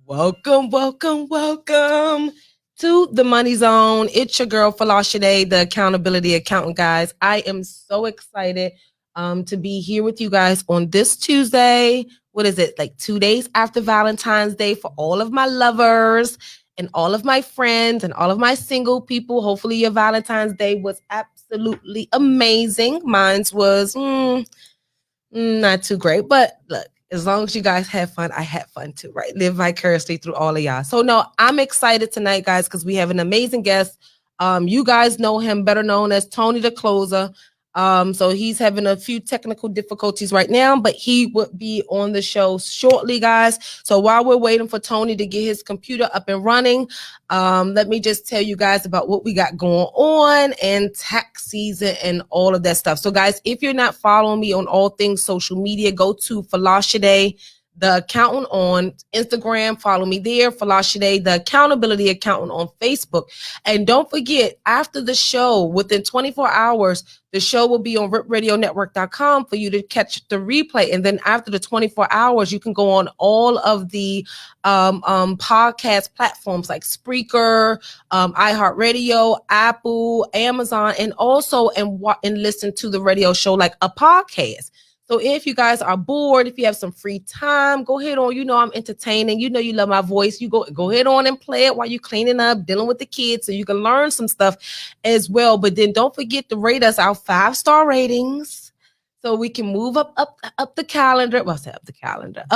Welcome to the Money Zone. It's your girl Folasade, the accountability accountant, guys. I am so excited to be here with you guys on this Tuesday. What is it, like 2 days after Valentine's Day, for all of my lovers and all of my friends and all of my single people. Hopefully your Valentine's Day was absolutely amazing. Mine was not too great, but look, as long as you guys have fun, I had fun too, right? Live vicariously through all of y'all. So no, I'm excited tonight, guys, because we have an amazing guest. You guys know him, better known as Tony the Closer. So he's having a few technical difficulties right now, but he would be on the show shortly, guys. So while we're waiting for Tony to get his computer up and running, let me just tell you guys about what we got going on and tax season and all of that stuff. So guys, if you're not following me on all things social media, go to Folasade, the accountant, on Instagram. Follow me there, Folasade, the accountability accountant, on Facebook. And don't forget, after the show, within 24 hours, the show will be on ripradionetwork.com for you to catch the replay. And then after the 24 hours, you can go on all of the podcast platforms like Spreaker, iHeartRadio, Apple, Amazon, and also and listen to the radio show like a podcast. So if you guys are bored, if you have some free time, go ahead on. You know I'm entertaining. You know you love my voice. You go ahead on and play it while you're cleaning up, dealing with the kids, so you can learn some stuff as well. But then don't forget to rate us our 5-star ratings so we can move up the calendar. Well, I said up the calendar,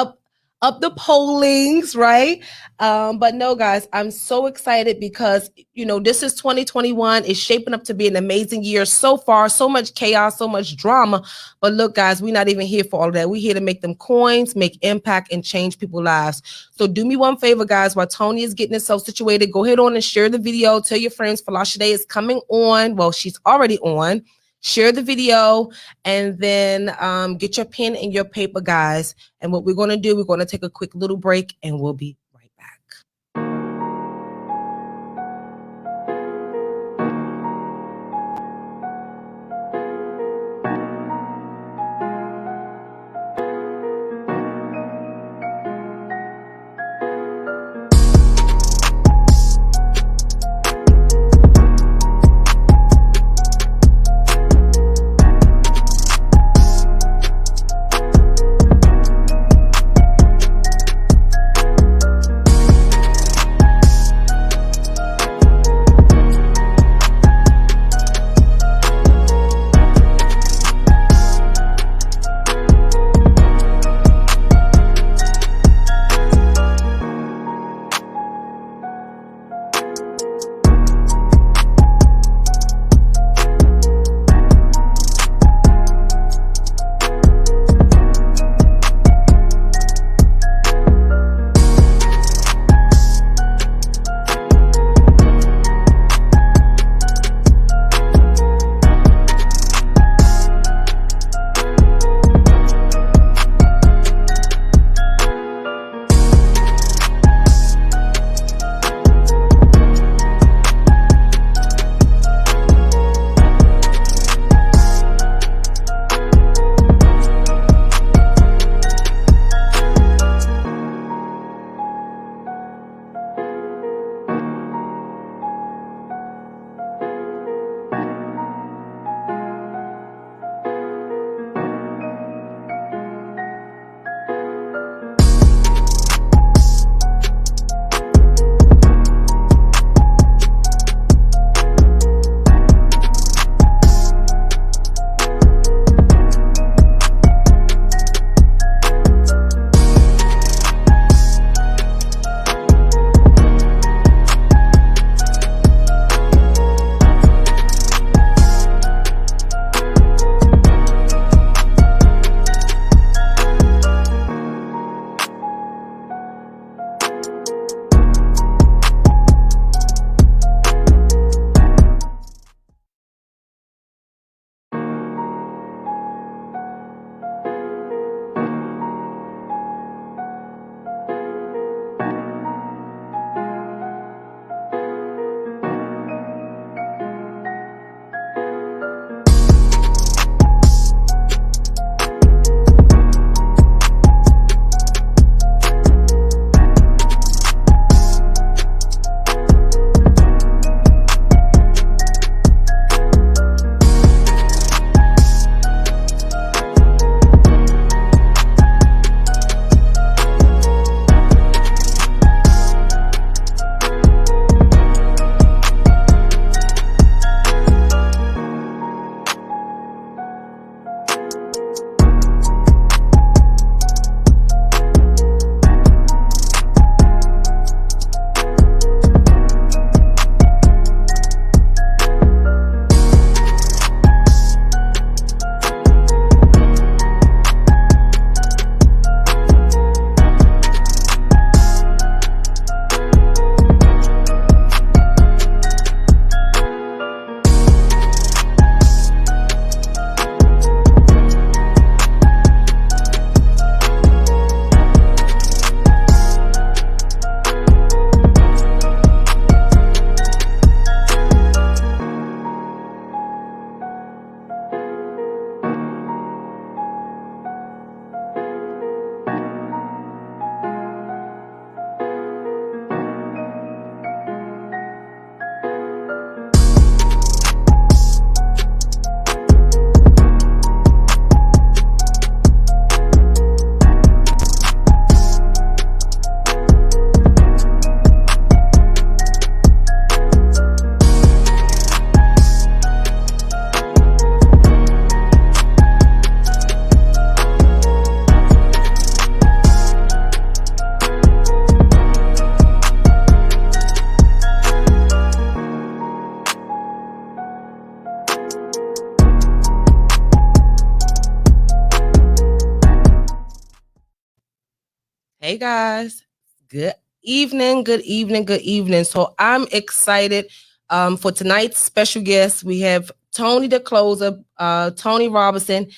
up the pollings, right? But no, guys, I'm so excited because, you know, this is 2021. It's shaping up to be an amazing year so far. So much chaos, so much drama. But look, guys, we're not even here for all of that. We're here to make them coins, make impact, and change people's lives. So do me one favor, guys, while Tony is getting himself situated, go ahead on and share the video. Tell your friends Folasade is coming on. Well, she's already on. Share the video, and then get your pen and your paper, guys. And what we're going to do, we're going to take a quick little break, and we'll be right back. Hey guys, good evening, good evening, good evening. So I'm excited for tonight's special guest. We have Tony the Closer, Tony Robinson.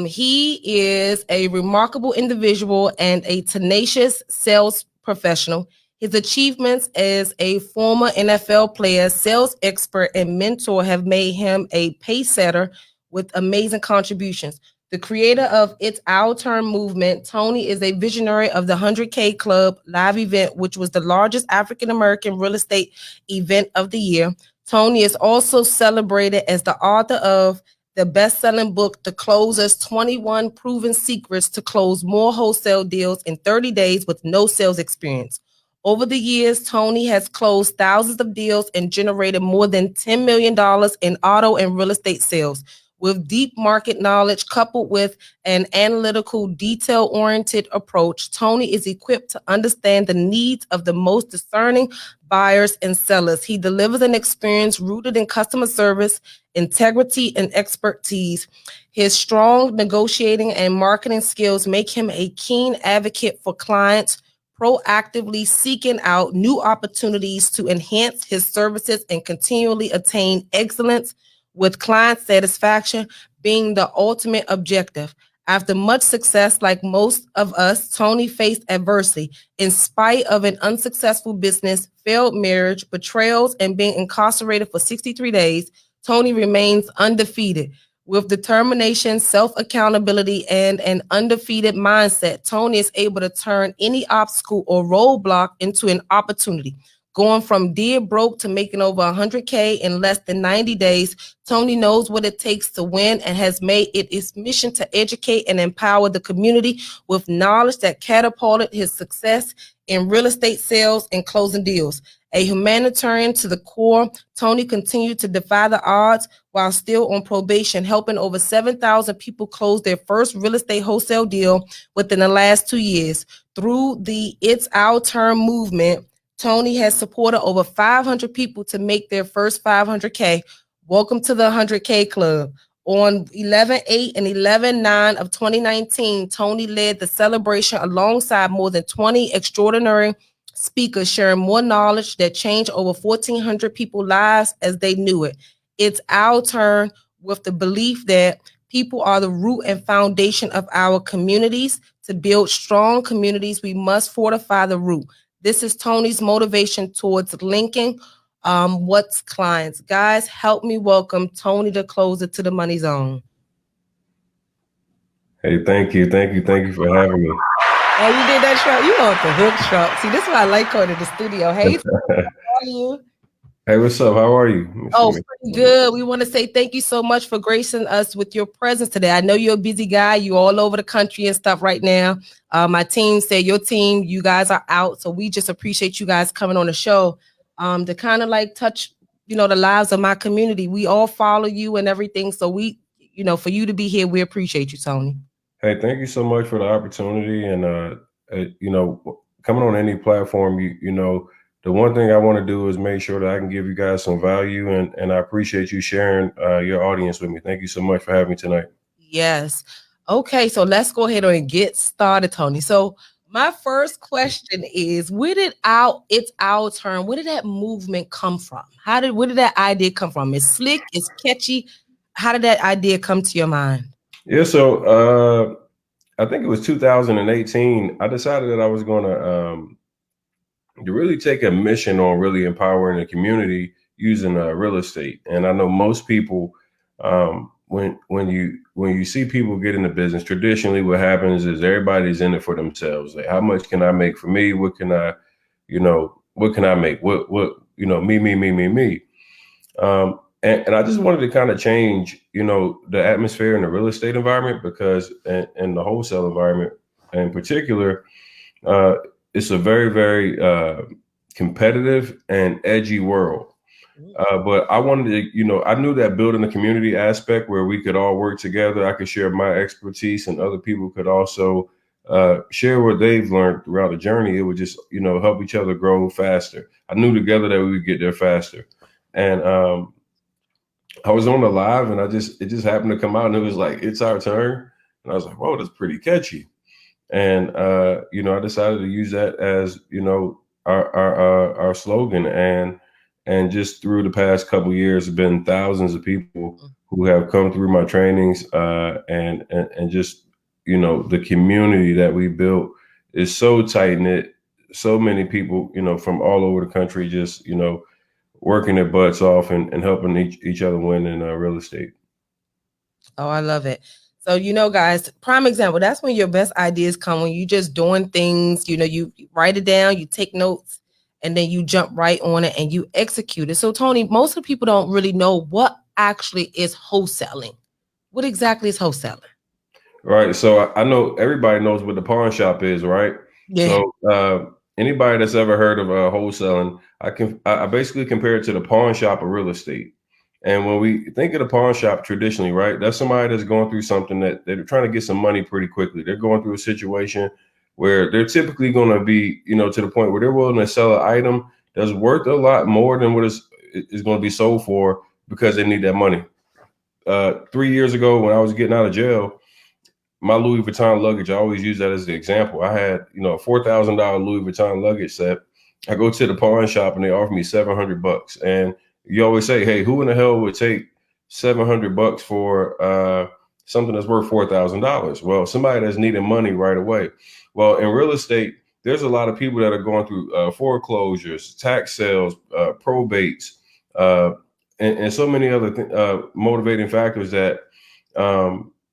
He is a remarkable individual and a tenacious sales professional. His achievements as a former NFL player, sales expert, and mentor have made him a pace setter with amazing contributions. The creator of It's Our Turn movement, Tony is a visionary of the 100K Club live event, which was the largest African American real estate event of the year. Tony is also celebrated as the author of the best-selling book, The Closer's 21 Proven Secrets to Close More Wholesale Deals in 30 Days with No Sales Experience. Over the years, Tony has closed thousands of deals and generated more than $10 million in auto and real estate sales. With deep market knowledge coupled with an analytical, detail-oriented approach, Tony is equipped to understand the needs of the most discerning buyers and sellers. He delivers an experience rooted in customer service, integrity, and expertise. His strong negotiating and marketing skills make him a keen advocate for clients, proactively seeking out new opportunities to enhance his services and continually attain excellence, with client satisfaction being the ultimate objective. After much success, like most of us, Tony faced adversity. In spite of an unsuccessful business, failed marriage, betrayals, and being incarcerated for 63 days, Tony remains undefeated. With determination, self-accountability, and an undefeated mindset, Tony is able to turn any obstacle or roadblock into an opportunity. Going from dead broke to making over 100K in less than 90 days, Tony knows what it takes to win and has made it his mission to educate and empower the community with knowledge that catapulted his success in real estate sales and closing deals. A humanitarian to the core, Tony continued to defy the odds while still on probation, helping over 7,000 people close their first real estate wholesale deal within the last 2 years. Through the It's Our Turn movement, Tony has supported over 500 people to make their first 500K. Welcome to the 100K Club. On 11/8 and 11/9 of 2019, Tony led the celebration alongside more than 20 extraordinary speakers sharing more knowledge that changed over 1,400 people's lives as they knew it. It's our turn, with the belief that people are the root and foundation of our communities. To build strong communities, we must fortify the root. This is Tony's motivation towards linking what's clients. Guys, help me welcome Tony the Closer to the Money Zone. Hey, thank you for having me. Oh, you did that truck? You want the hook truck. See, this is why I like going to the studio. Hey, how are you? Hey, what's up? How are you? Oh, pretty good. We want to say thank you so much for gracing us with your presence today. I know you're a busy guy. You're all over the country and stuff right now. My team said your team, you guys are out. So we just appreciate you guys coming on the show to kind of like touch, the lives of my community. We all follow you and everything. So we, for you to be here, we appreciate you, Tony. Hey, thank you so much for the opportunity. And, coming on any platform, the one thing I want to do is make sure that I can give you guys some value, and I appreciate you sharing your audience with me. Thank you so much for having me tonight. Yes. Okay, so let's go ahead and get started, Tony. So my first question is, It's Our Turn, where did that movement come from? Where did that idea come from? It's slick, it's catchy. How did that idea come to your mind? Yeah, so I think it was 2018. I decided that I was going to really take a mission on really empowering the community using real estate. And I know most people, when you see people get into business, traditionally what happens is everybody's in it for themselves. Like, how much can I make for me? What can I make? Me. And I just wanted to kind of change, the atmosphere in the real estate environment, because in the wholesale environment in particular, it's a very, very competitive and edgy world. But I wanted to, I knew that building a community aspect where we could all work together, I could share my expertise and other people could also share what they've learned throughout the journey. It would just, help each other grow faster. I knew together that we would get there faster. And I was on the live and it just happened to come out and it was like, it's our turn. And I was like, whoa, that's pretty catchy. And I decided to use that as our slogan. And just through the past couple of years, have been thousands of people who have come through my trainings, and just the community that we built is so tight knit. So many people from all over the country, just working their butts off and helping each other win in real estate. Oh, I love it. So, guys, prime example, that's when your best ideas come, when you just doing things, you write it down, you take notes, and then you jump right on it and you execute it. So, Tony, most of the people don't really know what actually is wholesaling. What exactly is wholesaling? Right. So I know everybody knows what the pawn shop is, right? Yeah. So anybody that's ever heard of wholesaling, I basically compare it to the pawn shop of real estate. And when we think of the pawn shop traditionally, right, that's somebody that's going through something that they're trying to get some money pretty quickly. They're going through a situation where they're typically going to be, to the point where they're willing to sell an item that's worth a lot more than what is going to be sold for, because they need that money. 3 years ago, when I was getting out of jail, my Louis Vuitton luggage, I always use that as the example. I had, a $4,000 Louis Vuitton luggage set. I go to the pawn shop and they offer me $700. And you always say, hey, who in the hell would take $700 for something that's worth $4,000? Well, somebody that's needing money right away. Well, in real estate, there's a lot of people that are going through foreclosures, tax sales, probates, and so many other motivating factors that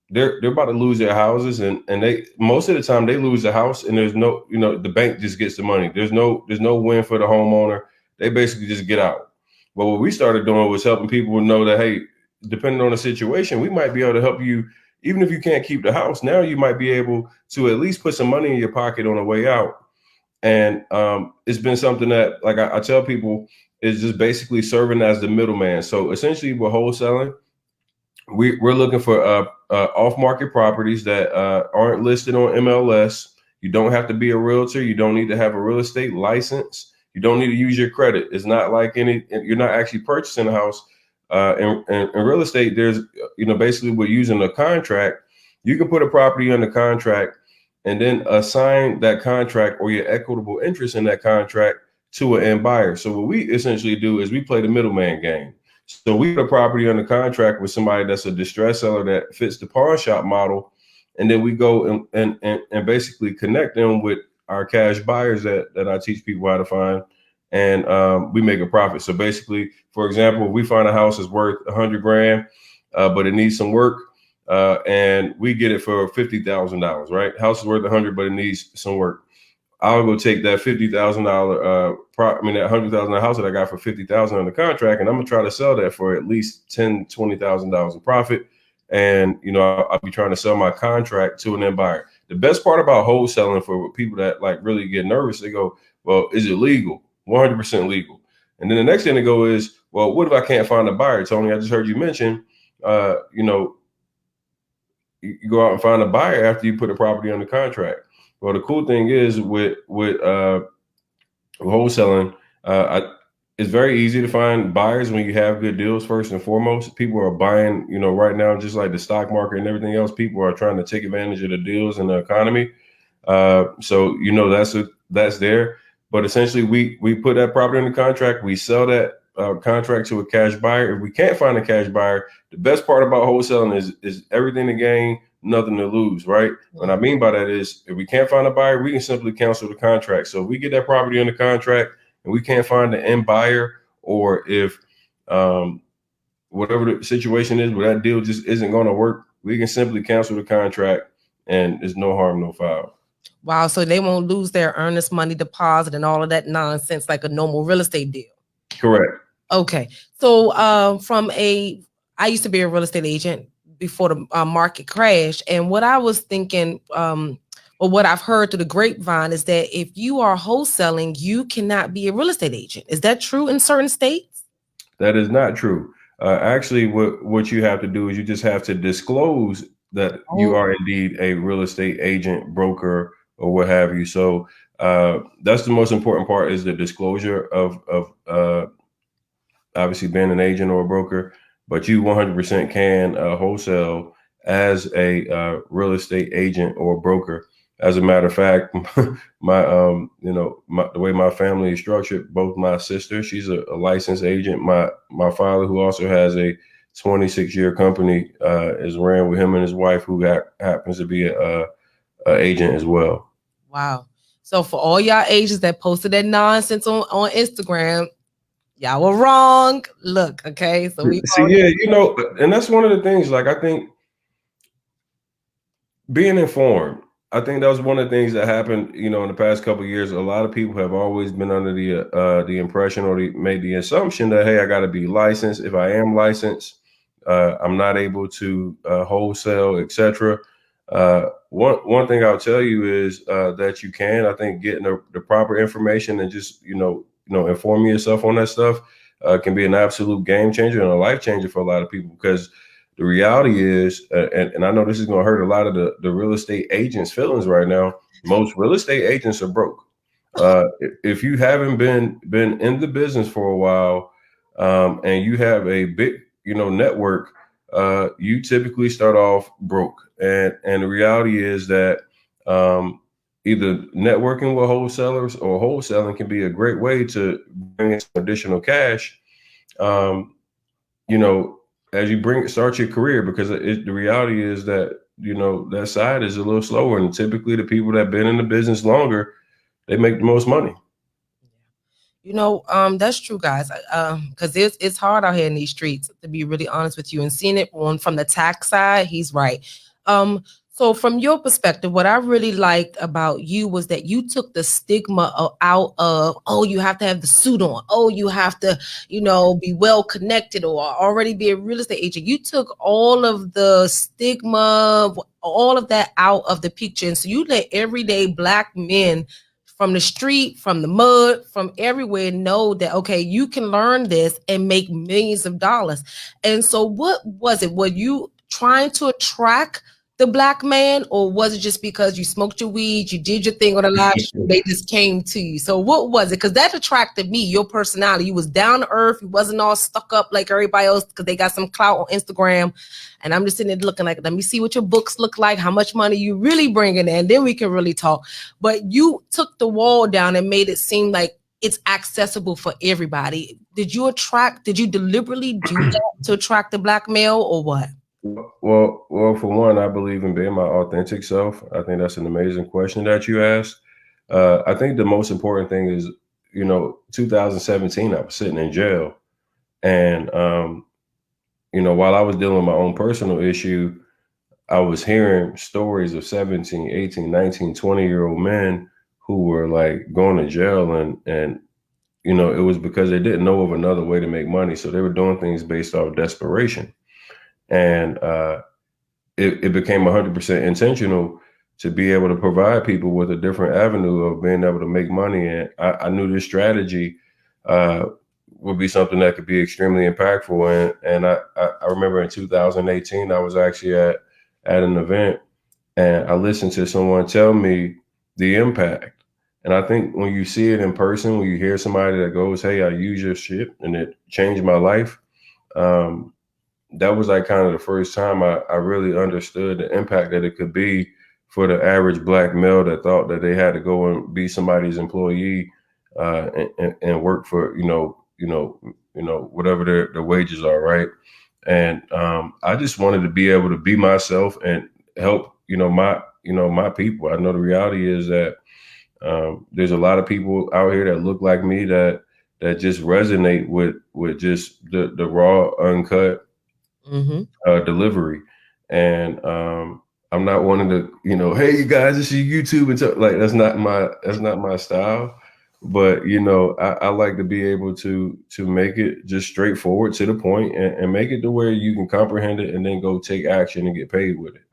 they're about to lose their houses, and they, most of the time, they lose the house, and there's no, the bank just gets the money. There's no win for the homeowner. They basically just get out. But what we started doing was helping people know that, hey, depending on the situation, we might be able to help you. Even if you can't keep the house, now you might be able to at least put some money in your pocket on the way out. And it's been something that, like I tell people, is just basically serving as the middleman. So essentially, we're wholesaling. We're looking for off-market properties that aren't listed on MLS. You don't have to be a realtor. You don't need to have a real estate license. You don't need to use your credit. It's not like you're not actually purchasing a house. In real estate, there's, basically we're using a contract. You can put a property under contract and then assign that contract or your equitable interest in that contract to an end buyer. So what we essentially do is we play the middleman game. So we put a property under contract with somebody that's a distressed seller that fits the pawn shop model, and then we go and basically connect them with our cash buyers that I teach people how to find, and we make a profit. So basically, for example, if we find a house that's worth $100,000, but it needs some work, and we get it for $50,000. Right, house is worth 100, but it needs some work. I'll go take that $50,000 that $100,000 house that I got for $50,000 on the contract, and I'm gonna try to sell that for at least $10,000-$20,000 in profit. And I'll be trying to sell my contract to an end buyer. The best part about wholesaling, for people that like really get nervous, they go, well, is it legal? 100% legal. And then the next thing they go is, well, what if I can't find a buyer? Tony, I just heard you mention, you go out and find a buyer after you put a property under contract. Well, the cool thing is with wholesaling, it's very easy to find buyers when you have good deals. First and foremost, people are buying, right now, just like the stock market and everything else, people are trying to take advantage of the deals in the economy. So that's there. But essentially, we put that property in the contract. We sell that contract to a cash buyer. If we can't find a cash buyer, the best part about wholesaling is everything to gain, nothing to lose, right? What I mean by that is, if we can't find a buyer, we can simply cancel the contract. So if we get that property under contract and we can't find the end buyer, or if whatever the situation is where that deal just isn't going to work, we can simply cancel the contract, and there's no harm, no foul. Wow. So they won't lose their earnest money deposit and all of that nonsense like a normal real estate deal. Correct. Okay. So I used to be a real estate agent before the market crashed. And what I was thinking, or what I've heard through the grapevine, is that if you are wholesaling, you cannot be a real estate agent. Is that true in certain states? That is not true. Actually, what you have to do is you just have to disclose that you are indeed a real estate agent, broker, or what have you. So that's the most important part, is the disclosure of obviously being an agent or a broker. But you 100% can wholesale as a real estate agent or broker. As a matter of fact, my the way my family is structured, both my sister, she's a licensed agent. My father, who also has a 26-year company, is ran with him and his wife, who happens to be a agent as well. Wow. So for all y'all agents that posted that nonsense on Instagram, y'all were wrong. Look, okay. So we See, yeah, and that's one of the things. Like, I think being informed, I think that was one of the things that happened, in the past couple of years. A lot of people have always been under the impression, or made the assumption that, hey, I got to be licensed. If I am licensed, I'm not able to wholesale, etc. One thing I'll tell you is that you can. I think getting the proper information and just informing yourself on that stuff can be an absolute game changer and a life changer for a lot of people, because the reality is, and I know this is going to hurt a lot of the real estate agents' feelings right now. Most real estate agents are broke. If you haven't been in the business for a while, and you have a big network, you typically start off broke. And the reality is that either networking with wholesalers or wholesaling can be a great way to bring in some additional cash. Um, as you start your career, because the reality is that that side is a little slower, and typically the people that have been in the business longer, they make the most money. That's true, guys. Because it's hard out here in these streets, to be really honest with you. And seeing it from the tax side, he's right. So from your perspective, what I really liked about you was that you took the stigma out of, oh, you have to have the suit on, oh, you have to, be well connected or already be a real estate agent. You took all of the stigma, all of that out of the picture, and so you let everyday Black men from the street, from the mud, from everywhere know that, okay, you can learn this and make millions of dollars. And so what was it? Were you trying to attract the Black man, or was it just because you smoked your weed, you did your thing on the live show, they just came to you? So what was it? Because that attracted me, your personality. You was down to earth. You wasn't all stuck up like everybody else because they got some clout on Instagram. And I'm just sitting there looking like, let me see what your books look like, how much money you really bringing in, then we can really talk. But you took the wall down and made it seem like it's accessible for everybody. Did you deliberately do that to attract the Black male, or what? Well, for one, I believe in being my authentic self. I think that's an amazing question that you asked. I think the most important thing is, 2017, I was sitting in jail, and while I was dealing with my own personal issue, I was hearing stories of 17, 18, 19, 20-year-old men who were like going to jail, and it was because they didn't know of another way to make money. So they were doing things based off desperation. And it became 100% intentional to be able to provide people with a different avenue of being able to make money. And I knew this strategy would be something that could be extremely impactful. And I remember in 2018, I was actually at an event, and I listened to someone tell me the impact. And I think when you see it in person, when you hear somebody that goes, hey, I use your shit and it changed my life, that was like kind of the first time I really understood the impact that it could be for the average Black male that thought that they had to go and be somebody's employee and work for whatever their wages are, right? And I just wanted to be able to be myself and help my people. I know the reality is that there's a lot of people out here that look like me that just resonate with just the raw, uncut delivery. And I'm not wanting to, hey, you guys, this is YouTube and like that's not my style. But I like to be able to make it just straightforward, to the point, and make it to where you can comprehend it and then go take action and get paid with it.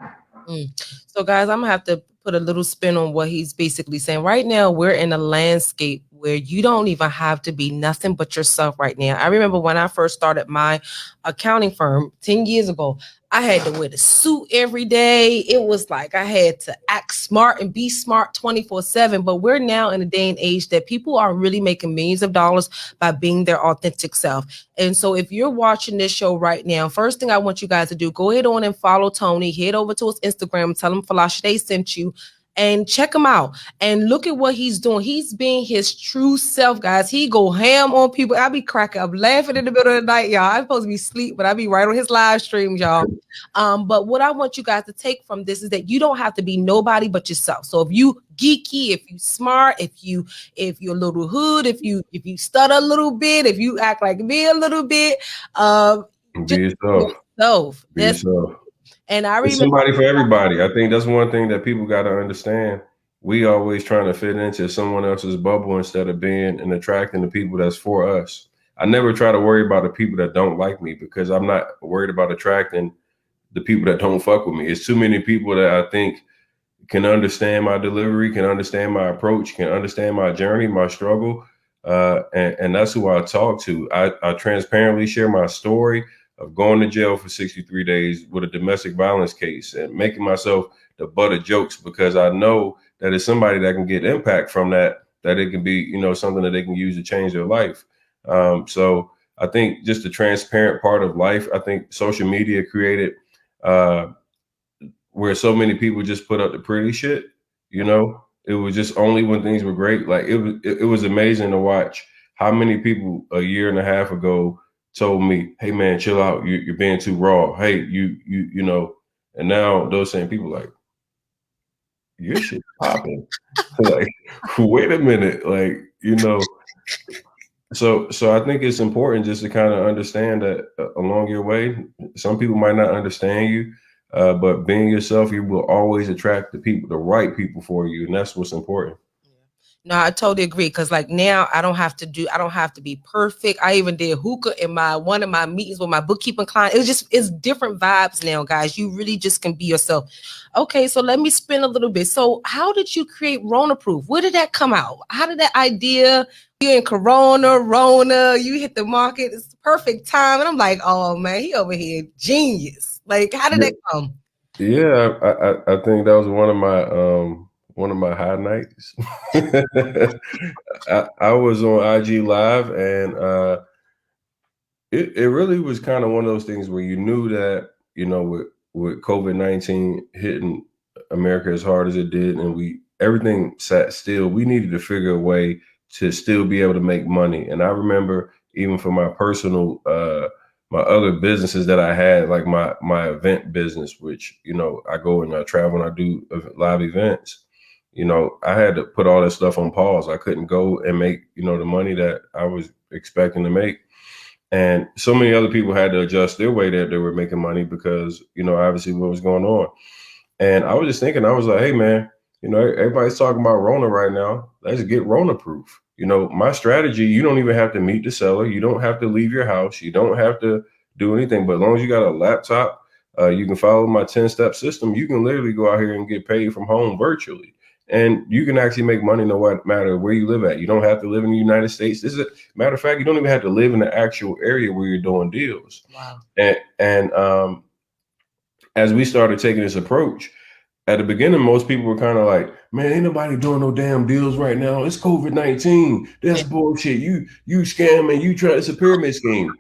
So guys, I'm gonna have to put a little spin on what he's basically saying. Right now, we're in a landscape where you don't even have to be nothing but yourself right now. I remember when I first started my accounting firm 10 years ago, I had to wear the suit every day. It was like I had to act smart and be smart 24/7. But we're now in a day and age that people are really making millions of dollars by being their authentic self. And so if you're watching this show right now, first thing I want you guys to do, go ahead on and follow Tony. Head over to his Instagram, tell him Folasade sent you. and check him out and look at what he's doing. He's being his true self, guys. He go ham on people. I be cracking up laughing in the middle of the night, y'all. I'm supposed to be asleep, but I be right on his live streams, y'all. But what I want you guys to take from this is that you don't have to be nobody but yourself. So if you geeky, if you smart, if you're a little hood, if you stutter a little bit, if you act like me a little bit, be yourself. Be yourself. And I remember somebody for everybody. I think that's one thing that people got to understand. We always trying to fit into someone else's bubble instead of being and attracting the people that's for us. I never try to worry about the people that don't like me because I'm not worried about attracting the people that don't fuck with me. It's too many people that I think can understand my delivery, can understand my approach, can understand my journey, my struggle. And that's who I talk to. I transparently share my story of going to jail for 63 days with a domestic violence case and making myself the butt of jokes because I know that it's somebody that can get impact from that it can be, something that they can use to change their life. So I think just the transparent part of life, I think social media created where so many people just put up the pretty shit, it was just only when things were great. Like it was amazing to watch how many people a year and a half ago told me, hey man, chill out. You're being too raw. Hey, you know, and now those same people like, your shit popping. Like, wait a minute. Like, so I think it's important just to kind of understand that along your way, some people might not understand you, but being yourself, you will always attract the right people for you. And that's what's important. No, I totally agree. Cause like now I don't have to be perfect. I even did hookah in one of my meetings with my bookkeeping client. It's different vibes now, guys. You really just can be yourself. Okay, so let me spin a little bit. So how did you create Rona Proof? Where did that come out? How did that idea? You're in Rona, you hit the market. It's the perfect time. And I'm like, oh man, he over here genius. Like, how did that come? Yeah, I think that was one of my high nights. I was on IG Live, and it really was kind of one of those things where you knew that, with COVID-19 hitting America as hard as it did, and everything sat still, we needed to figure a way to still be able to make money. And I remember even for my personal my other businesses that I had, like my event business, which, I go and I travel and I do live events. I had to put all that stuff on pause. I couldn't go and make, the money that I was expecting to make. And so many other people had to adjust their way that they were making money because, obviously what was going on. And I was just thinking, I was like, hey man, everybody's talking about Rona right now. Let's get Rona proof. My strategy, you don't even have to meet the seller. You don't have to leave your house. You don't have to do anything. But as long as you got a laptop, you can follow my 10-step system. You can literally go out here and get paid from home virtually. And you can actually make money no matter where you live at. You don't have to live in the United States. This is a matter of fact, you don't even have to live in the actual area where you're doing deals. Wow. And as we started taking this approach, at the beginning, most people were kind of like, man, ain't nobody doing no damn deals right now. It's COVID-19. That's bullshit. You scamming, it's a pyramid scheme.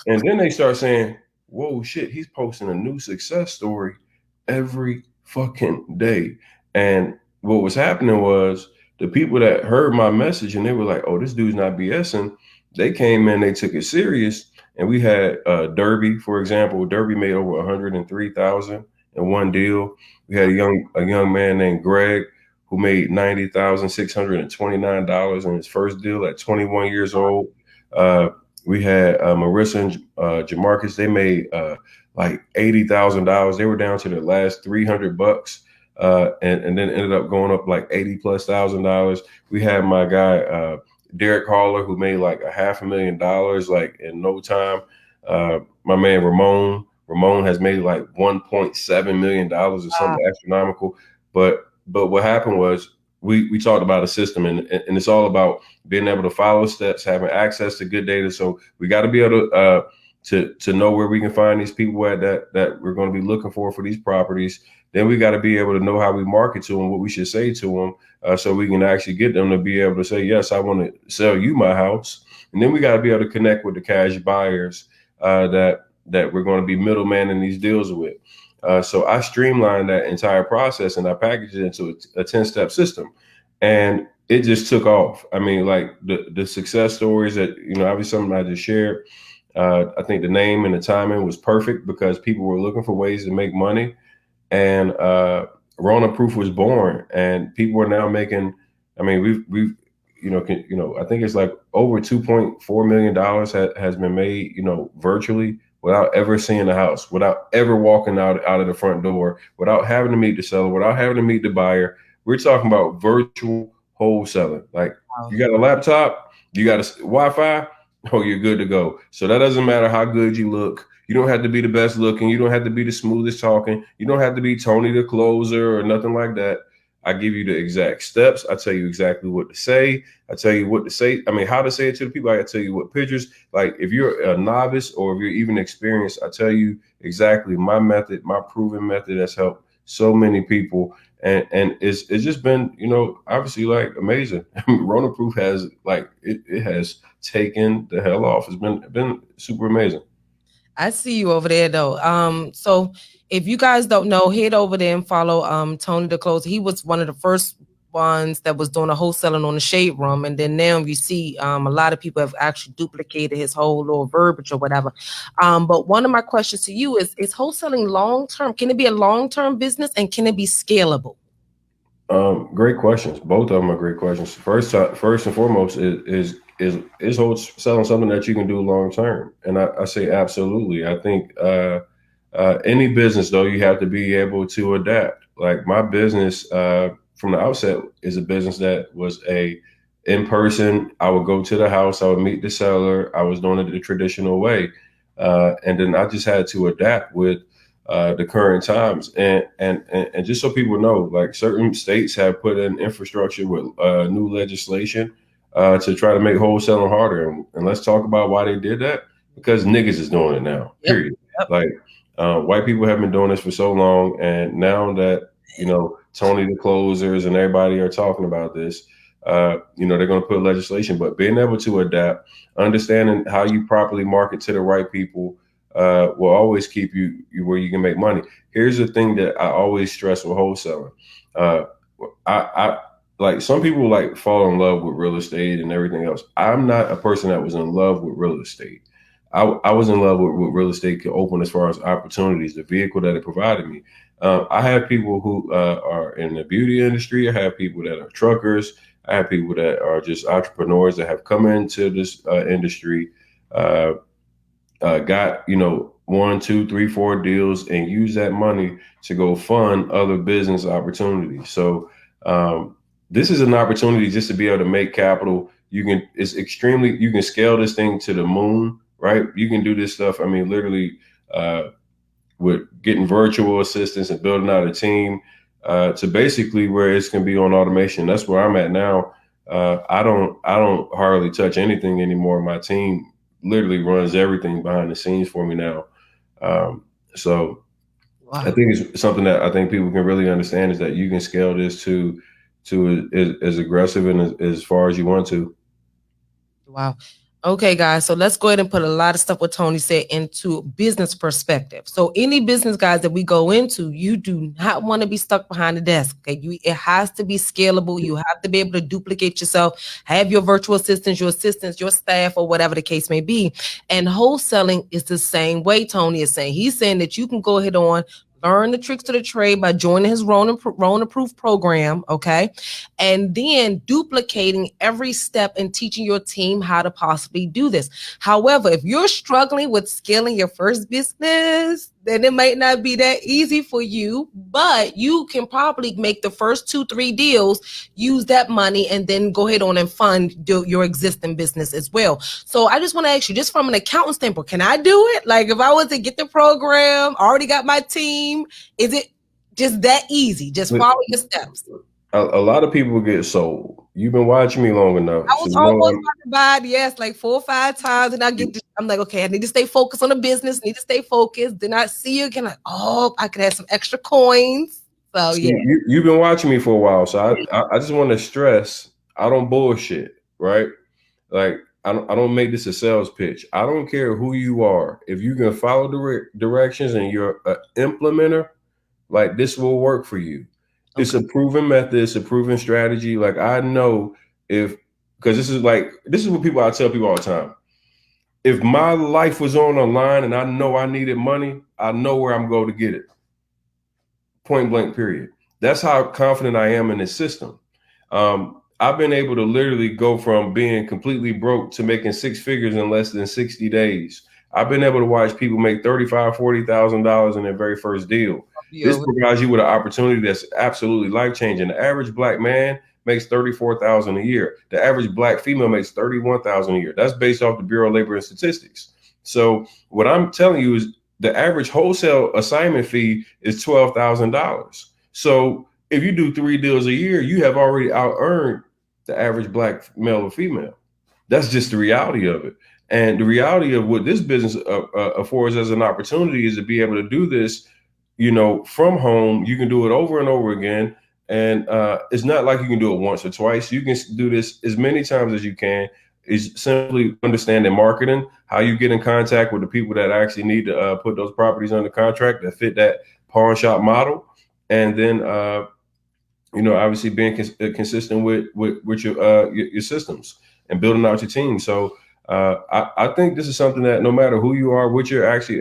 And then they start saying, whoa, shit, he's posting a new success story every fucking day. And what was happening was the people that heard my message and they were like, oh, this dude's not BSing. They came in, they took it serious. And we had Derby, for example. Derby made over $103,000 in one deal. We had a young man named Greg who made $90,629 in his first deal at 21 years old. We had Marissa and Jamarcus. They made like $80,000. They were down to their last $300, and then ended up going up like $80,000+. We had my guy Derek Haller, who made like $500,000 like in no time. My man Ramon has made like $1.7 million or something astronomical. But what happened was we talked about a system, and it's all about being able to follow steps, having access to good data. So we got to be able to know where we can find these people at that we're going to be looking for these properties. Then we got to be able to know how we market to them, what we should say to them, so we can actually get them to be able to say, yes, I want to sell you my house. And then we got to be able to connect with the cash buyers that we're going to be middleman in these deals with. So I streamlined that entire process and I packaged it into a 10-step system. And it just took off. I mean, like the success stories that, obviously something I just shared. I think the name and the timing was perfect because people were looking for ways to make money. And Rona Proof was born, and people are now making. I mean, we've I think it's like over $2.4 million has been made, virtually without ever seeing the house, without ever walking out of the front door, without having to meet the seller, without having to meet the buyer. We're talking about virtual wholesaling. Like you got a laptop, you got a Wi-Fi, oh, you're good to go. So that doesn't matter how good you look. You don't have to be the best looking. You don't have to be the smoothest talking. You don't have to be Tony the closer or nothing like that. I give you the exact steps. I tell you exactly what to say. I tell you what to say. I mean, how to say it to the people. I tell you what pictures. Like if you're a novice or if you're even experienced, I tell you exactly my method, my proven method that's helped so many people. And it's just been, obviously like amazing. Rona Proof has like it has taken the hell off. It's been super amazing. I see you over there though. So if you guys don't know, head over there and follow Tony the Closer. He was one of the first ones that was doing a wholesaling on the Shade Room, and then now you see a lot of people have actually duplicated his whole little verbiage or whatever. But one of my questions to you is wholesaling long term? Can it be a long term business, and can it be scalable? Great questions. Both of them are great questions. First and foremost is wholesaling something that you can do long term, and I say absolutely. I think any business though, you have to be able to adapt. Like my business from the outset is a business that was a in person. I would go to the house, I would meet the seller. I was doing it the traditional way, and then I just had to adapt with the current times. And just so people know, like certain states have put in infrastructure with new legislation to try to make wholesaling harder. And let's talk about why they did that. Because niggas is doing it now. Yep. Period. Like white people have been doing this for so long, and now that Tony the Closers and everybody are talking about this, they're going to put legislation. But being able to adapt, understanding how you properly market to the right people, will always keep you where you can make money. Here's the thing that I always stress with wholesaling. I like some people like fall in love with real estate and everything else. I'm not a person that was in love with real estate. I was in love with what real estate could open as far as opportunities, the vehicle that it provided me. I have people who are in the beauty industry. I have people that are truckers. I have people that are just entrepreneurs that have come into this industry, got 1, 2, 3, 4 deals and use that money to go fund other business opportunities. So this is an opportunity just to be able to make capital. You can scale this thing to the moon, right? You can do this stuff. I mean, literally with getting virtual assistants and building out a team to basically where it's going to be on automation. That's where I'm at now. I don't hardly touch anything anymore. My team literally runs everything behind the scenes for me now. So wow. I think it's something that I think people can really understand is that you can scale this to as aggressive and as far as you want to. Wow. Okay, guys. So let's go ahead and put a lot of stuff what Tony said into business perspective. So any business, guys, that we go into, you do not want to be stuck behind the desk. Okay, it has to be scalable. You have to be able to duplicate yourself, have your virtual assistants, your staff, or whatever the case may be. And wholesaling is the same way Tony is saying. He's saying that you can go ahead on, learn the tricks of the trade by joining his Rona Proof program, okay? And then duplicating every step and teaching your team how to possibly do this. However, if you're struggling with scaling your first business, then it might not be that easy for you, but you can probably make the first 2, 3 deals, use that money, and then go ahead on and fund your existing business as well. So I just want to ask you, just from an accountant standpoint, can I do it? Like if I was to get the program, already got my team, is it just that easy? Just follow your steps. A lot of people get sold. You've been watching me long enough. I was almost about to buy it, yes, like 4 or 5 times, and I'm like, okay, I need to stay focused on the business, need to stay focused. Then I see you again, like, oh, I could have some extra coins. So yeah, you've been watching me for a while, so I just want to stress, I don't bullshit, right? Like I don't make this a sales pitch. I don't care who you are. If you can follow directions and you're an implementer, like this will work for you. It's a proven method. It's a proven strategy. Like I know if, because this is what I tell people all the time. If my life was on the line and I know I needed money, I know where I'm going to get it. Point blank, period. That's how confident I am in this system. I've been able to literally go from being completely broke to making six figures in less than 60 days. I've been able to watch people make $35,000, $40,000 in their very first deal. This provides you with an opportunity that's absolutely life-changing. The average Black man makes $34,000 a year. The average Black female makes $31,000 a year. That's based off the Bureau of Labor and Statistics. So what I'm telling you is the average wholesale assignment fee is $12,000. So if you do 3 deals a year, you have already out-earned the average Black male or female. That's just the reality of it. And the reality of what this business affords as an opportunity is to be able to do this, from home. You can do it over and over again. And it's not like you can do it once or twice. You can do this as many times as you can. Is simply understanding marketing, how you get in contact with the people that actually need to put those properties under contract that fit that pawn shop model. And then, obviously being consistent with your systems and building out your team. So I think this is something that no matter who you are, what you're actually,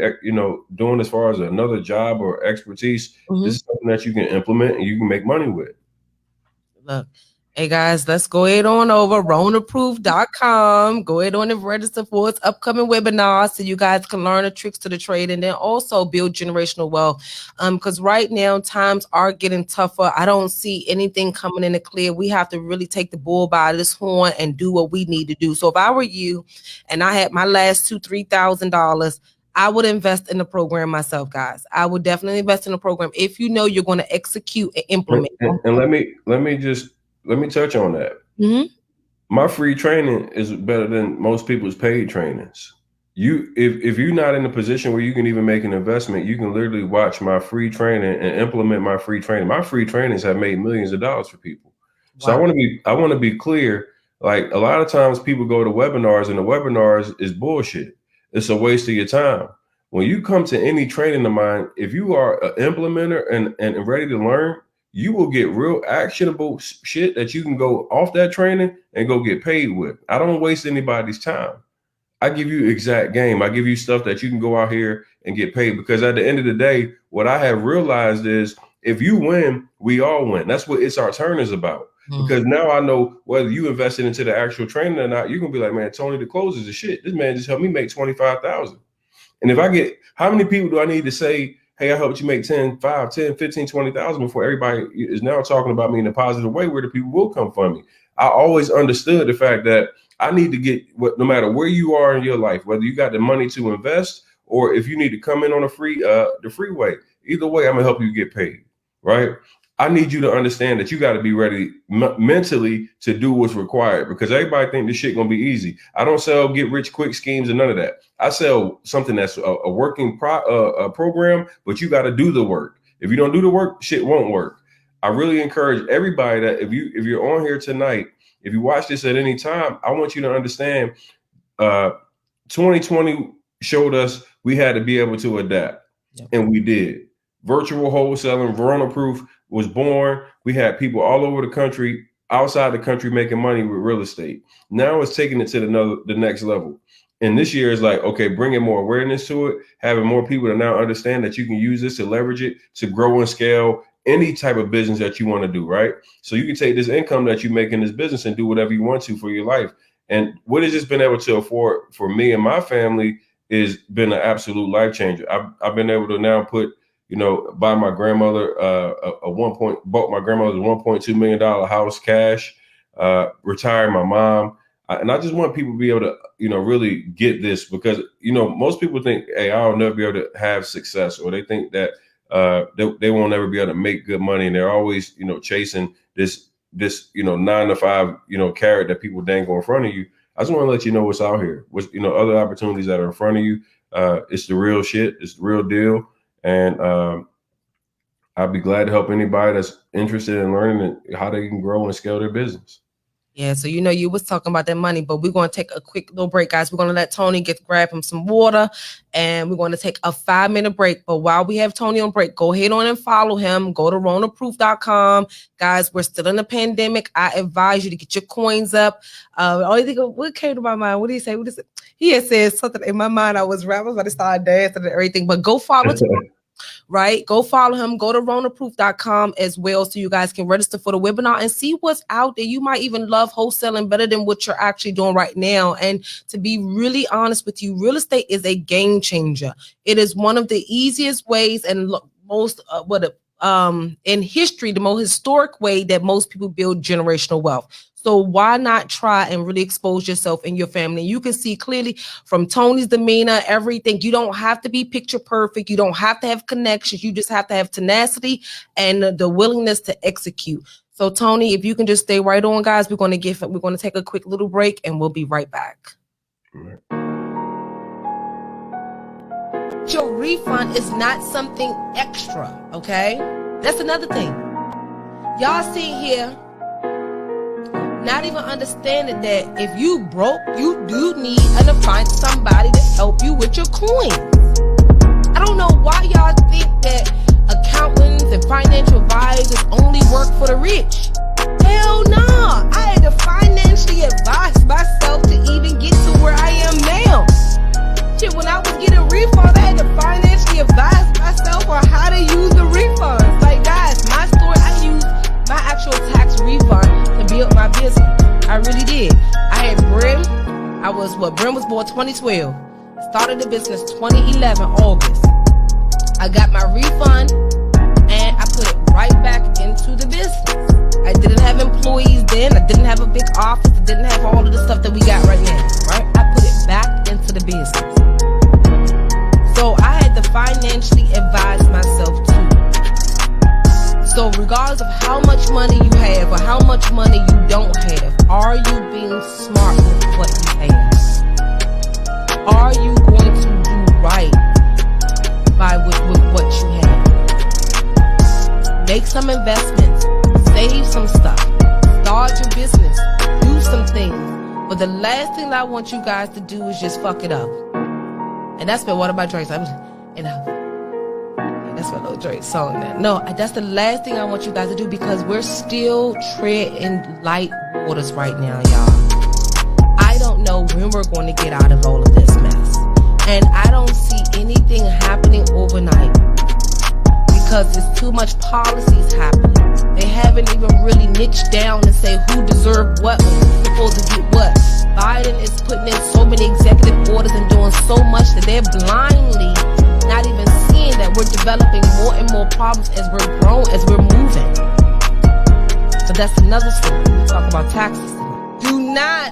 doing as far as another job or expertise, this is something that you can implement and you can make money with. Look, hey guys, let's go ahead on over RonaApproved.com. Go ahead on and register for its upcoming webinar so you guys can learn the tricks to the trade and then also build generational wealth. Because right now times are getting tougher. I don't see anything coming in the clear. We have to really take the bull by this horn and do what we need to do. So if I were you and I had my last $2,000-$3,000, I would invest in the program myself, guys. I would definitely invest in the program if you know you're going to execute and implement. And let me touch on that. Mm-hmm. My free training is better than most people's paid trainings. If you're not in a position where you can even make an investment, you can literally watch my free training and implement my free training. My free trainings have made millions of dollars for people. Wow. So I want to be clear. Like a lot of times people go to webinars and the webinars is bullshit. It's a waste of your time. When you come to any training of mine, if you are an implementer and ready to learn, you will get real actionable shit that you can go off that training and go get paid with. I don't waste anybody's time. I give you exact game. I give you stuff that you can go out here and get paid, because at the end of the day, what I have realized is if you win, we all win. That's what It's Our Turn is about. Because now I know whether you invested into the actual training or not, you're going to be like, man, Tony, the closes is shit. This man just helped me make 25,000. And if I get, how many people do I need to say, hey, I helped you make 10, 5, 10, 15, 20,000 before everybody is now talking about me in a positive way where the people will come from me? I always understood the fact that I need to get no matter where you are in your life, whether you got the money to invest or if you need to come in on the freeway, either way, I'm gonna help you get paid, right? I need you to understand that you got to be ready mentally to do what's required, because everybody think this shit gonna be easy. I don't sell get rich quick schemes and none of that. I sell something that's a working program, but you got to do the work. If you don't do the work, shit won't work. I really encourage everybody that if you're on here tonight, if you watch this at any time, I want you to understand 2020 showed us we had to be able to adapt. Yep. And we did. Virtual wholesaling, Verona Proof was born. We had people all over the country, outside the country, making money with real estate. Now it's taking it to the next level. And this year is like, okay, bringing more awareness to it, having more people to now understand that you can use this to leverage it to grow and scale any type of business that you want to do, right? So you can take this income that you make in this business and do whatever you want to for your life. And what it's just been able to afford for me and my family is been an absolute life changer. I've been able to now put, buy my grandmother bought my grandmother's $1.2 million house cash, retire my mom. And I just want people to be able to, really get this, because, most people think, hey, I'll never be able to have success, or they think that they won't ever be able to make good money. And they're always, chasing this 9 to 5, carrot that people dangle in front of you. I just want to let you know what's out here, what's, other opportunities that are in front of you. It's the real shit. It's the real deal. And I'd be glad to help anybody that's interested in learning how they can grow and scale their business. Yeah, so you was talking about that money, but we're going to take a quick little break, guys. We're going to let Tony grab him some water, and we're going to take a 5-minute break. But while we have Tony on break, go ahead on and follow him. Go to ronaproof.com. Guys, we're still in the pandemic. I advise you to get your coins up. Only thing what came to my mind, what did he say? He had said something in my mind. I was about to start dancing and everything, but go follow right? Go follow him. Go to ronaproof.com as well so you guys can register for the webinar and see what's out there. You might even love wholesaling better than what you're actually doing right now. And to be really honest with you, real estate is a game changer. It is one of the easiest ways and most in history, the most historic way that most people build generational wealth. So why not try and really expose yourself and your family? You can see clearly from Tony's demeanor, everything. You don't have to be picture perfect. You don't have to have connections. You just have to have tenacity and the willingness to execute. So Tony, if you can just stay right on, guys, we're going to take a quick little break and we'll be right back. Your refund is not something extra, okay? That's another thing. Y'all see here, not even understanding that if you broke, you do need to find somebody to help you with your coins. I don't know why y'all think that accountants and financial advisors only work for the rich. Hell no. I had to financially advise myself to even get to where I am now. Shit, when I was getting refunds, I had to financially advise myself on how to use the refunds. Like, guys, my story, I used my actual tax refund to build my business. I really did. I had Brim. Brim was born 2012. Started the business 2011, August. I got my refund and I put it right back into the business. I didn't have employees then. I didn't have a big office. I didn't have all of the stuff that we got right now, right? I put it back into the business. So I had to financially advise myself too. So regardless of how much money you have or how much money you don't have, are you being smart with what you have? Are you going to do right with what you have? Make some investments, save some stuff, start your business, do some things. But the last thing I want you guys to do is just fuck it up. And that's been one of my drinks. That's my little Drake song now. No, that's the last thing I want you guys to do because we're still treading light waters right now, y'all. I don't know when we're going to get out of all of this mess. And I don't see anything happening overnight because there's too much policies happening. They haven't even really niched down and say who deserved what, who's supposed to get what. Biden is putting in so many executive orders and doing so much that they're blindly not even seeing that we're developing more and more problems as we're growing, as we're moving. So that's another story. We talk about taxes today. Do not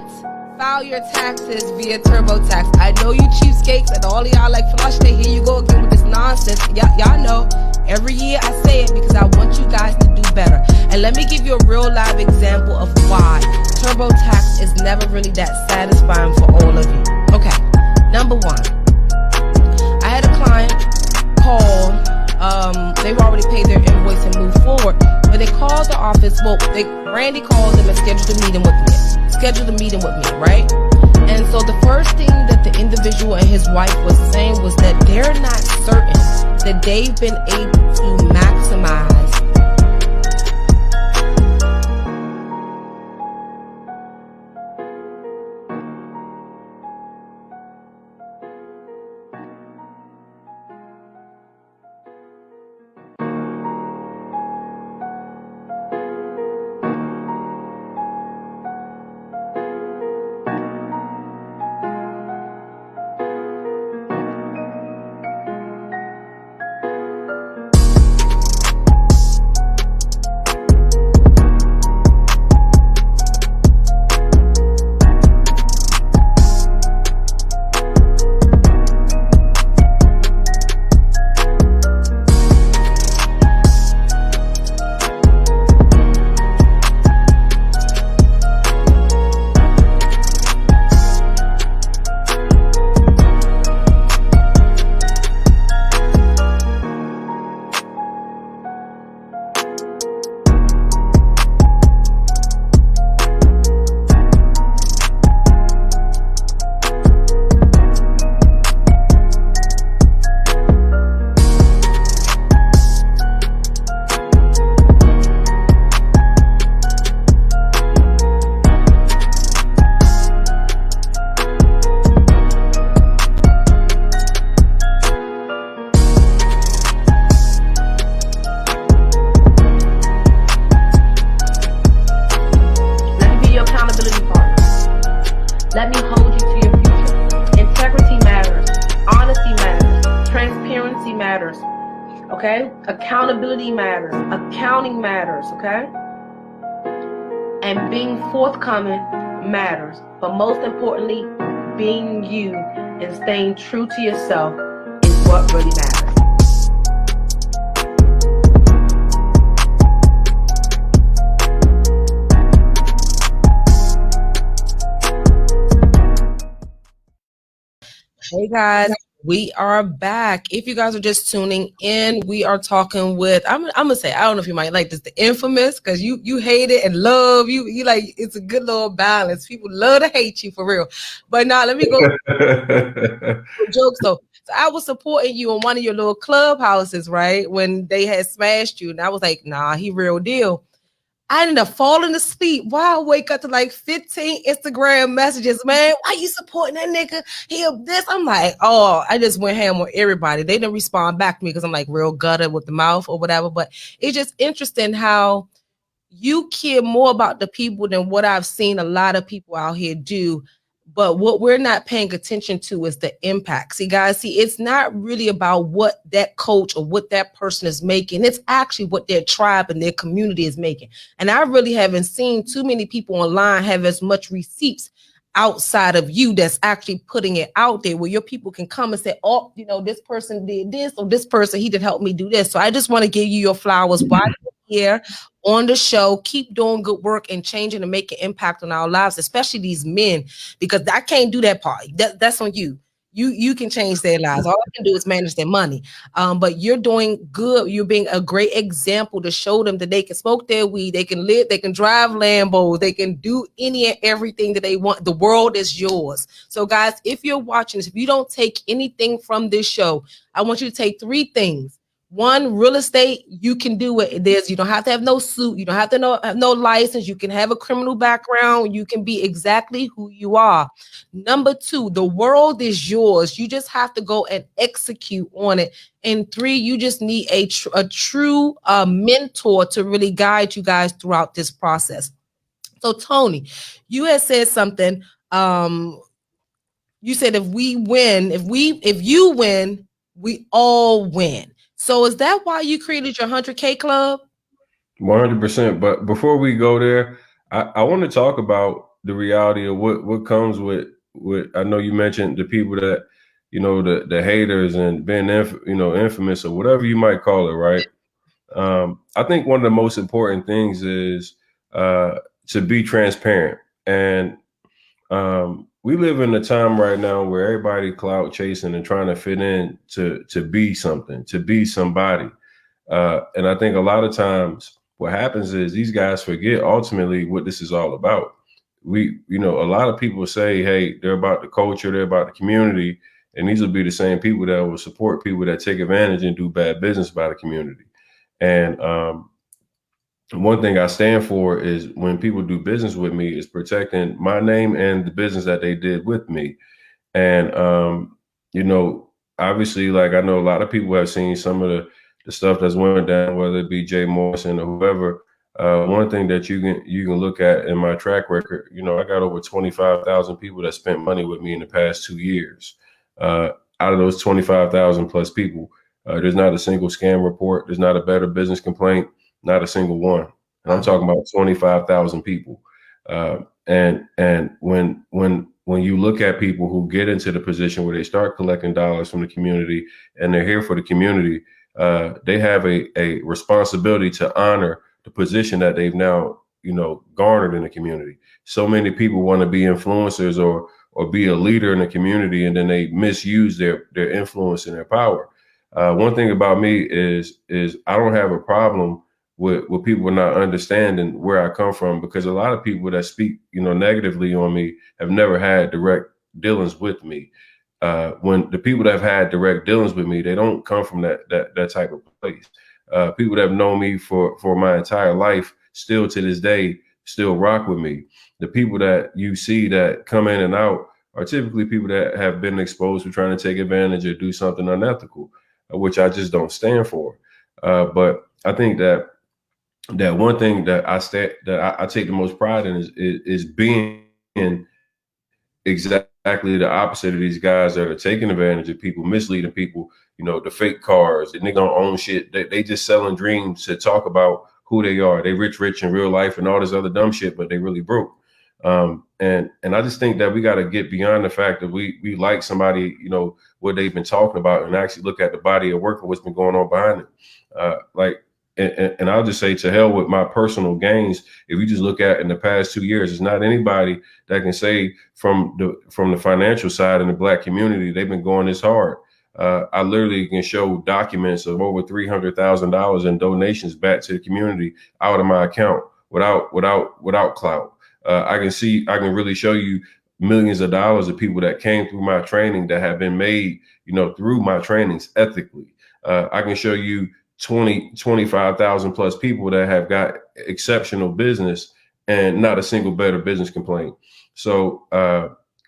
file your taxes via TurboTax. I know you cheapskates and all of y'all like Folasade, here you go again with this nonsense. Y'all know every year I say it because I want you guys to do better. And let me give you a real live example of why TurboTax is never really that satisfying for all of you. Okay, number one, I had a client call. They've already paid their invoice and moved forward, but they called the office. Well, Randy called them and scheduled a meeting with me, right? And so the first thing that the individual and his wife was saying was that they're not certain that they've been able to maximize Okay? Accountability matters. Accounting matters, okay? And being forthcoming matters. But most importantly, being you and staying true to yourself is what really matters. Hey guys, we are back. If you guys are just tuning in, we are talking with I'm gonna say, I don't know if you might like this, the infamous, because you hate it and love you like it's a good little balance. People love to hate you for real. But now let me go jokes though. So I was supporting you on one of your little clubhouses, right? When they had smashed you, and I was like, nah, he real deal. I ended up falling asleep. Wow, I wake up to like 15 Instagram messages. Man, why you supporting that nigga? He this. I'm like, oh, I just went ham on everybody. They didn't respond back to me because I'm like real gutter with the mouth or whatever. But it's just interesting how you care more about the people than what I've seen a lot of people out here do. But what we're not paying attention to is the impact. See, guys, it's not really about what that coach or what that person is making. It's actually what their tribe and their community is making. And I really haven't seen too many people online have as much receipts outside of you that's actually putting it out there where your people can come and say, oh, this person did this or this person, he did help me do this. So I just want to give you your flowers while you're here on the show. Keep doing good work and changing and making impact on our lives, especially these men, because I can't do that part. That's on you. You can change their lives. All I can do is manage their money. But you're doing good. You're being a great example to show them that they can smoke their weed, they can live, they can drive Lambos, they can do any and everything that they want. The world is yours. So guys, if you're watching this, if you don't take anything from this show, I want you to take 3 things. 1, real estate, you can do it. You don't have to have no suit. You don't have to have no license. You can have a criminal background. You can be exactly who you are. Number 2, the world is yours. You just have to go and execute on it. And 3, you just need a true mentor to really guide you guys throughout this process. So Tony, you had said something. You said if you win, we all win. So is that why you created your 100K club? 100%. But before we go there, I want to talk about the reality of what comes with I know you mentioned the people that, the haters and being, infamous or whatever you might call it, right? I think one of the most important things is to be transparent. And we live in a time right now where everybody clout chasing and trying to fit in to be something, to be somebody. And I think a lot of times what happens is these guys forget ultimately what this is all about. A lot of people say, hey, they're about the culture, they're about the community. And these will be the same people that will support people that take advantage and do bad business by the community. And one thing I stand for is when people do business with me is protecting my name and the business that they did with me. And, obviously, like I know a lot of people have seen some of the stuff that's went down, whether it be Jay Morrison or whoever. One thing that you can look at in my track record, I got over 25,000 people that spent money with me in the past 2 years. Out of those 25,000 plus people, there's not a single scam report. There's not a Better Business complaint, not a single one. And I'm talking about 25,000 people. And when you look at people who get into the position where they start collecting dollars from the community and they're here for the community, they have a responsibility to honor the position that they've now, garnered in the community. So many people want to be influencers or be a leader in the community, and then they misuse their influence and their power. One thing about me is I don't have a problem with people not understanding where I come from, because a lot of people that speak, negatively on me have never had direct dealings with me. When the people that have had direct dealings with me, they don't come from that type of place. People that have known me for my entire life, still to this day, still rock with me. The people that you see that come in and out are typically people that have been exposed to trying to take advantage or do something unethical, which I just don't stand for. But I think that one thing that I take the most pride in is being exactly exactly the opposite of these guys that are taking advantage of people, misleading people. You know, the fake cars, the nigga don't own shit. They just selling dreams to talk about who they are. They rich in real life and all this other dumb shit, but they really broke. And I just think that we got to get beyond the fact that we like somebody, you know, what they've been talking about, and actually look at the body of work and what's been going on behind it. And I'll just say, to hell with my personal gains. If you just look at in the past 2 years, there's not anybody that can say from the financial side in the Black community they've been going this hard. I literally can show documents of over $300,000 in donations back to the community out of my account without clout. I can really show you millions of dollars of people that came through my training that have been made, you know, through my trainings ethically. I can show you 25,000 plus people that have got exceptional business and not a single better business complaint. So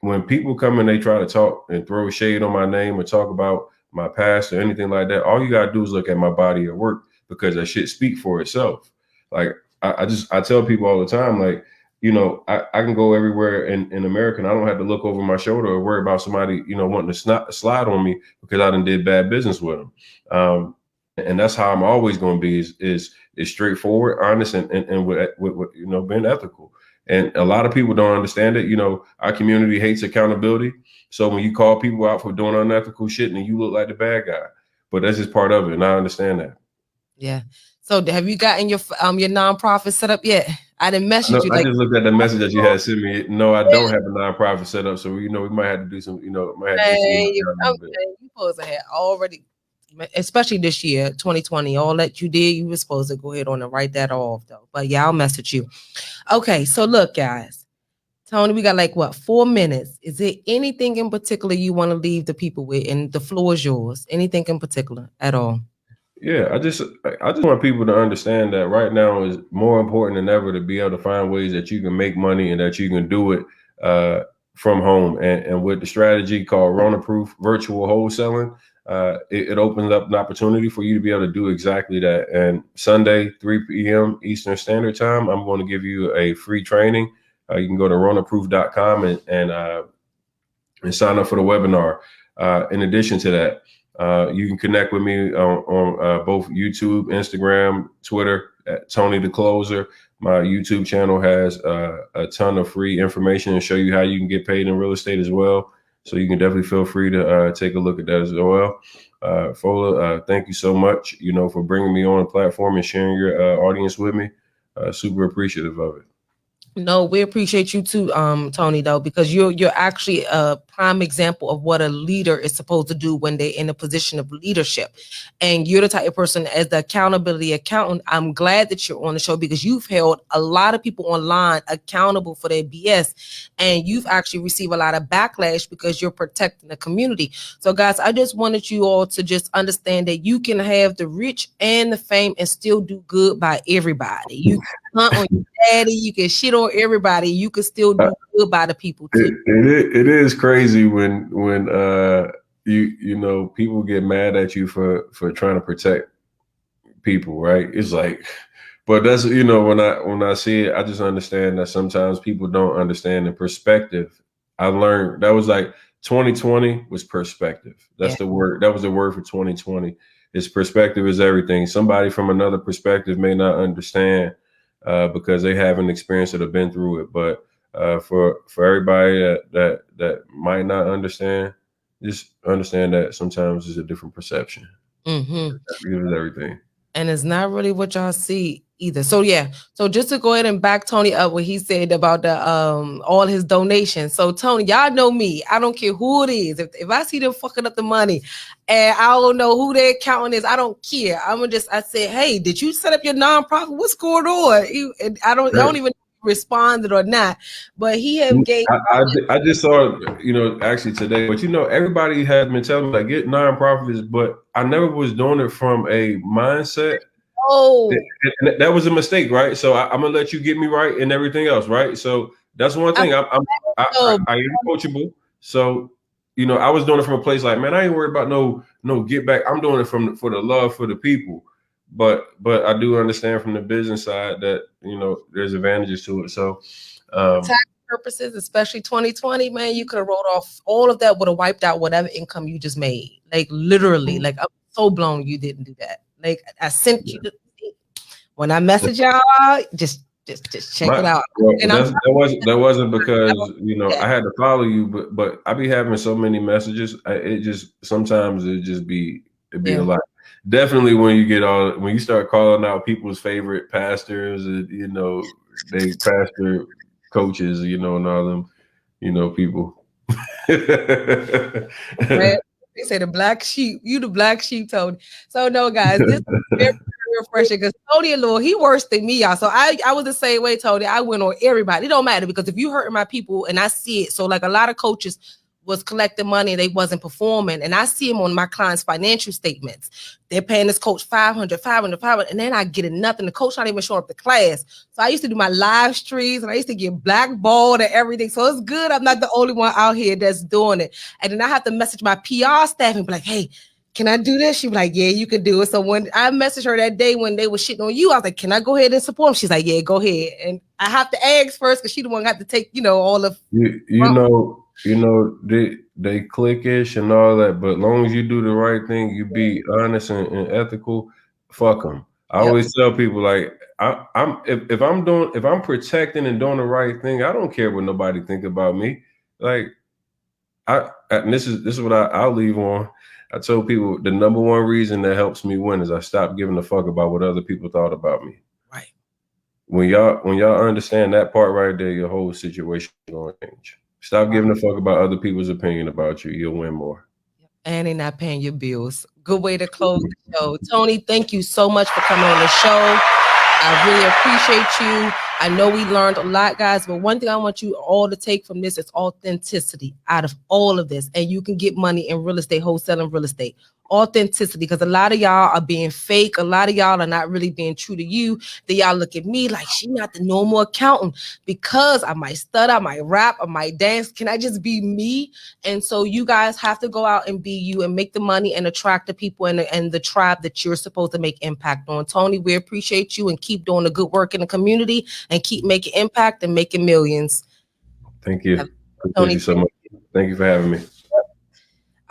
when people come and they try to talk and throw shade on my name or talk about my past or anything like that, all you gotta do is look at my body of work, because that shit speak for itself. Like I tell people all the time, like, you know, I can go everywhere in America and I don't have to look over my shoulder or worry about somebody, you know, wanting to slide on me because I done did bad business with them. And that's how I'm always going to be is straightforward, honest, and with you know, being ethical. And a lot of people don't understand it. You know, our community hates accountability. So when you call people out for doing unethical shit, and you look like the bad guy, but that's just part of it. And I understand that. Yeah. So have you gotten your nonprofit set up yet? I didn't message you. I just looked at the message that you had sent me. No, I don't have a nonprofit set up. So, you know, we might have to do some, you know, might have to do some. You supposed to have already, especially this year, 2020, all that you did, you were supposed to go ahead on and write that off though. But yeah, I'll message you. Okay, so look, guys. Tony, we got like 4 minutes. Is there anything in particular you want to leave the people with? And the floor is yours. Anything in particular at all? Yeah, I just want people to understand that right now is more important than ever to be able to find ways that you can make money and that you can do it from home. And with the strategy called Rona-proof virtual wholesaling, it opens up an opportunity for you to be able to do exactly that. And Sunday, 3 p.m. Eastern Standard Time, I'm going to give you a free training. You can go to ronaproof.com and sign up for the webinar. In addition to that, you can connect with me on both YouTube, Instagram, Twitter at Tony the Closer. My YouTube channel has a ton of free information and show you how you can get paid in real estate as well. So you can definitely feel free to take a look at that as well. Fola, thank you so much, you know, for bringing me on the platform and sharing your audience with me. Super appreciative of it. No, we appreciate you too, Tony, though, because you're actually a prime example of what a leader is supposed to do when they're in a position of leadership. And you're the type of person, as the accountability accountant, I'm glad that you're on the show, because you've held a lot of people online accountable for their BS, and you've actually received a lot of backlash because you're protecting the community. So guys, I just wanted you all to just understand that you can have the rich and the fame and still do good by everybody. You can hunt on your daddy, you can shit on everybody, you can still do good by the people too. It is crazy when you know, people get mad at you for trying to protect people, right? It's like, but that's, you know, when I see it, I just understand that sometimes people don't understand the perspective. I learned that was like 2020 was perspective. That's the word. That was the word for 2020. Is perspective is everything. Somebody from another perspective may not understand because they haven't experienced it or been through it. But for everybody that might not understand, just understand that sometimes there's a different perception. It is everything. And it's not really what y'all see either. So yeah. So just to go ahead and back Tony up what he said about the all his donations. So Tony, y'all know me. I don't care who it is. If I see them fucking up the money and I don't know who their accountant is, I don't care. I said, hey, did you set up your nonprofit? What's going on? I don't even responded or not, but he have gave. I just saw, you know, actually today, but you know, everybody has been telling me like get nonprofits, but I never was doing it from a mindset. Oh, that was a mistake, right? So I'm gonna let you get me right and everything else, right? So that's one thing. I am coachable. So you know, I was doing it from a place like, man, I ain't worried about no get back. I'm doing it for the love for the people. But I do understand from the business side that, you know, there's advantages to it. So tax purposes, especially 2020, man, you could have wrote off all of that, would have wiped out whatever income you just made. Like literally, like I'm so blown you didn't do that. Like I sent you when I message y'all, just check it out. Well, And that wasn't because I had to follow you, but I be having so many messages. Sometimes it'd be a lot. Definitely when you start calling out people's favorite pastors, they pastor coaches, and all them, people. They say the black sheep, you the black sheep, Tony. So no, guys, this is very refreshing because Tony and Lord, he worse than me, y'all. So I was the same way, Tony. I went on everybody. It don't matter because if you hurting my people and I see it, so like a lot of coaches was collecting money and they wasn't performing, and I see them on my clients' financial statements. They're paying this coach 500, and then I get nothing. The coach not even showing up to class. So I used to do my live streams and I used to get blackballed and everything. So it's good I'm not the only one out here that's doing it. And then I have to message my PR staff and be like, hey, can I do this? She be like, yeah, you can do it. So when I messaged her that day when they were shitting on you, I was like, can I go ahead and support them? She's like, yeah, go ahead. And I have to ask first because she the one got to take, all of they cliquish and all that, but as long as you do the right thing, you be honest and ethical, fuck them. I always tell people, like, if I'm protecting and doing the right thing, I don't care what nobody think about me. Like, and this is what I'll leave on. I told people the number one reason that helps me win is I stopped giving a fuck about what other people thought about me. Right. When y'all understand that part right there, your whole situation is gonna change. Stop giving a fuck about other people's opinion about you. You'll win more. And they're not paying your bills. Good way to close the show. Tony, thank you so much for coming on the show. I really appreciate you. I know we learned a lot, guys, but one thing I want you all to take from this is authenticity out of all of this. And you can get money in real estate, wholesaling real estate. Authenticity, because a lot of y'all are being fake. A lot of y'all are not really being true to you. Then y'all look at me like she not the normal accountant because I might stutter, I might rap, I might dance. Can I just be me? And so you guys have to go out and be you and make the money and attract the people and the tribe that you're supposed to make impact on. Tony, we appreciate you and keep doing the good work in the community and keep making impact and making millions. Thank you. Thank you so much. Thank you for having me.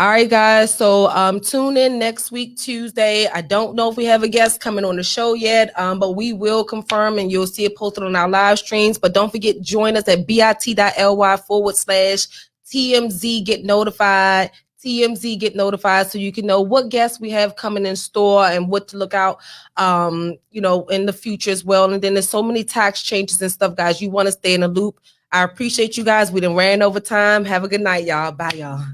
All right, guys. So tune in next week, Tuesday. I don't know if we have a guest coming on the show yet, but we will confirm and you'll see it posted on our live streams. But don't forget, join us at bit.ly/TMZ get notified. TMZ get notified so you can know what guests we have coming in store and what to look out, in the future as well. And then there's so many tax changes and stuff, guys. You want to stay in the loop. I appreciate you guys. We done ran over time. Have a good night, y'all. Bye, y'all.